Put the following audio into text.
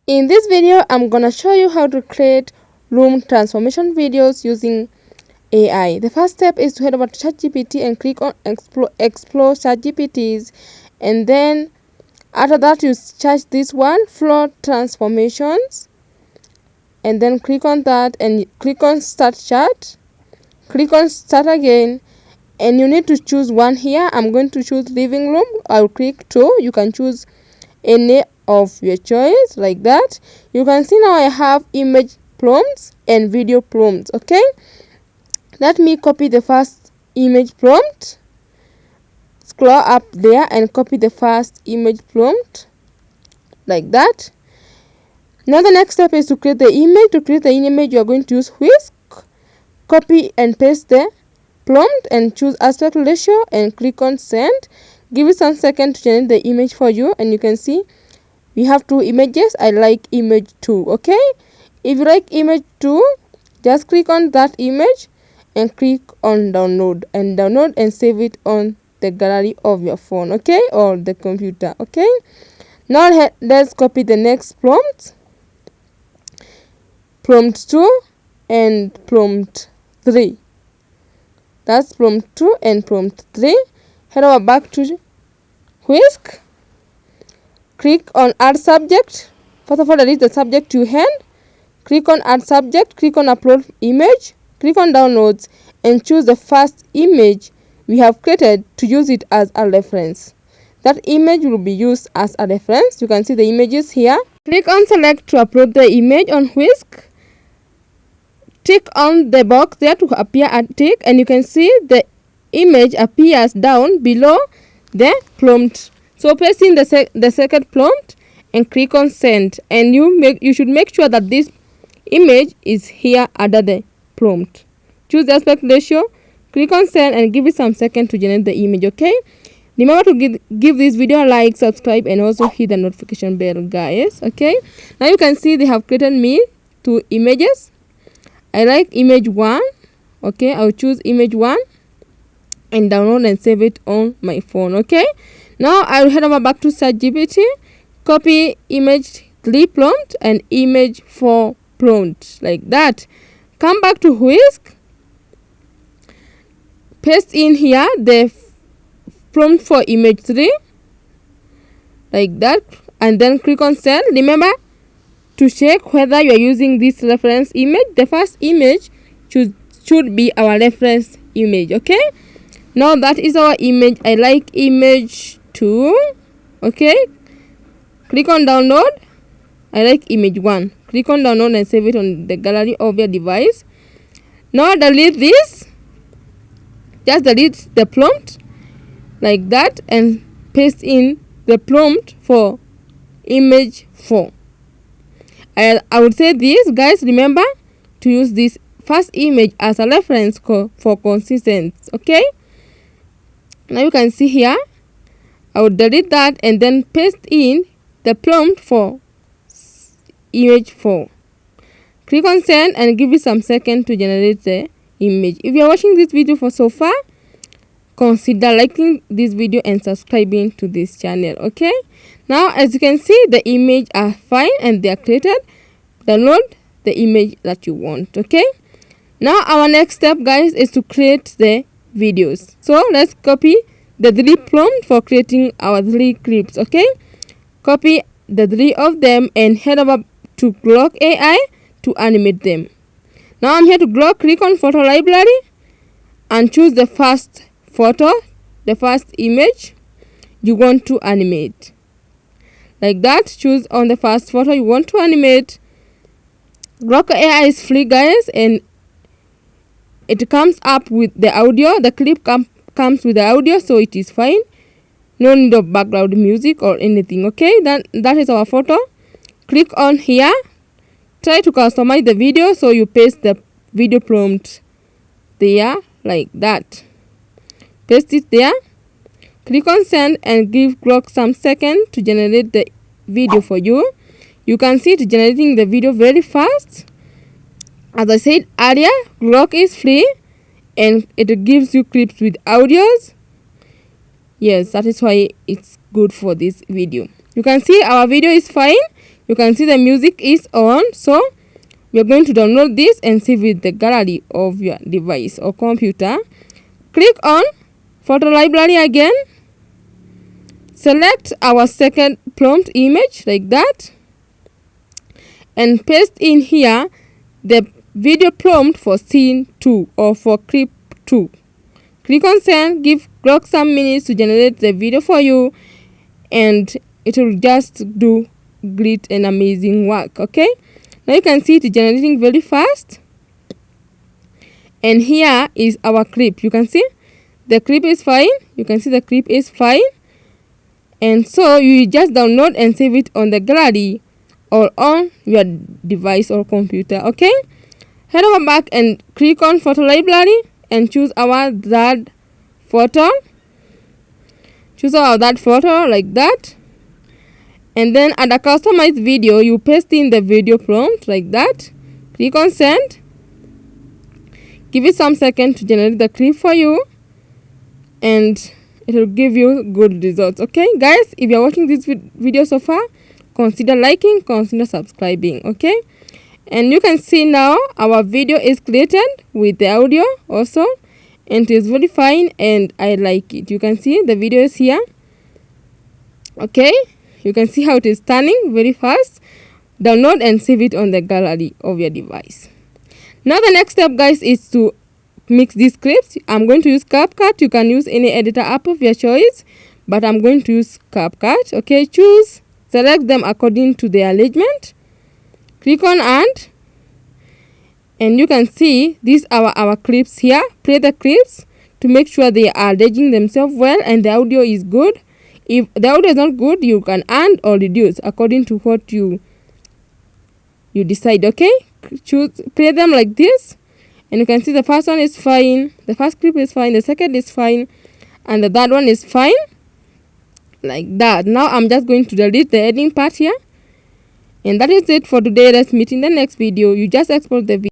In this video, I'm gonna show you how to create room transformation videos using AI. The first step is to head over to ChatGPT and click on explore ChatGPTs, and then after that you search this one, floor transformations, and then click on that and click on start chat. Click on start again, and you need to choose one here. I'm going to choose living room. I'll click 2. You can choose any of your choice like that. You can see now I have image prompts and video prompts. Okay, let me copy the first image prompt, scroll up there and copy the first image prompt like that. Now the next step is to create the image. To create the image, you are going to use Whisk. Copy and paste the prompt and choose aspect ratio and click on send. Give it some second to generate the image for you, and you can see we have 2 images. I like image 2. Okay, if you like image 2, just click on that image and click on download and save it on the gallery of your phone, okay, or the computer. Okay, now let's copy the next prompt, prompt 2 and prompt 3. That's prompt 2 and prompt 3. Head over back to Whisk. Click on add subject. First of all, delete the subject to hand. Click on add subject. Click on upload image. Click on downloads and choose the first image we have created to use it as a reference. That image will be used as a reference. You can see the images here. Click on select to upload the image on Whisk. Tick on the box there to appear a tick, and you can see the image appears down below the prompt. So paste in the second prompt and click on send, and you should make sure that this image is here under the prompt. Choose the aspect ratio, click on send and give it some second to generate the image. Okay, remember to give this video a like, subscribe, and also hit the notification bell, guys. Okay, now you can see they have created me 2 images. I like image 1. Okay, I'll choose image 1 and download and save it on my phone. Okay, now I'll head over back to ChatGPT, copy image 3 prompt and image 4 prompt like that. Come back to Whisk, paste in here the prompt for image 3 like that, and then click on send. Remember to check whether you are using this reference image. The first image should be our reference image. Okay, now that is our image. I like image 2. Okay, click on download. I like image 1. Click on download and save it on the gallery of your device. Now delete this. Just delete the prompt like that and paste in the prompt for image 4. I would say this, guys, remember to use this first image as a reference for consistency. Okay, now you can see here I would delete that and then paste in the prompt for image 4. Click on send and give it some second to generate the image. If you are watching this video for so far, consider liking this video and subscribing to this channel. Okay, now as you can see the image are fine and they are created. Download the image that you want. Okay, now our next step, guys, is to create the videos. So let's copy the 3 prompt for creating our 3 clips. Okay, copy the 3 of them and head over to Grok AI to animate them. Now I'm here to Grok. Click on photo library and choose the first photo, the first image you want to animate like that. Choose on the first photo you want to animate. Grok AI is free, guys, and it comes up with the audio. The clip comes with the audio, so it is fine. No need of background music or anything. Okay, that is our photo. Click on here. Try to customize the video, so you paste the video prompt there like that. Paste it there. Click on send and give Grok some second to generate the video for you. You can see it generating the video very fast. As I said earlier, Grok is free and it gives you clips with audios. Yes, that is why it's good for this video. You can see our video is fine. You can see the music is on, so we are going to download this and save it in the gallery of your device or computer. Click on photo library again. Select our second prompt image like that and paste in here the video prompt for scene 2 or for clip 2. Click on send. Give Grok some minutes to generate the video for you, and it will just do great and amazing work. Okay, now you can see it generating very fast, and here is our clip. You can see the clip is fine. You can see the clip is fine, and so you just download and save it on the gallery or on your device or computer. Okay, head over back and click on photo library and choose our third photo. Choose our third photo like that, and then at the customized video you paste in the video prompt like that. Click on send. Give it some seconds to generate the clip for you, and it will give you good results. Okay guys, if you're watching this video so far, consider liking, consider subscribing. Okay, and you can see now our video is created with the audio also, and it is very fine and I like it. You can see the video is here. Okay, you can see how it is turning very fast. Download and save it on the gallery of your device. Now the next step guys is to mix these clips. I'm going to use CapCut. You can use any editor app of your choice, but I'm going to use CapCut. Okay, choose, select them according to the arrangement. Click on add, and you can see these are our clips here. Play the clips to make sure they are arranging themselves well and the audio is good. If the audio is not good, you can add or reduce according to what you decide. Okay, choose, play them like this, and you can see the first one is fine, the first clip is fine, the second is fine, and the third one is fine like that. Now I'm just going to delete the editing part here, and that is it for today. Let's meet in the next video. You just export the video.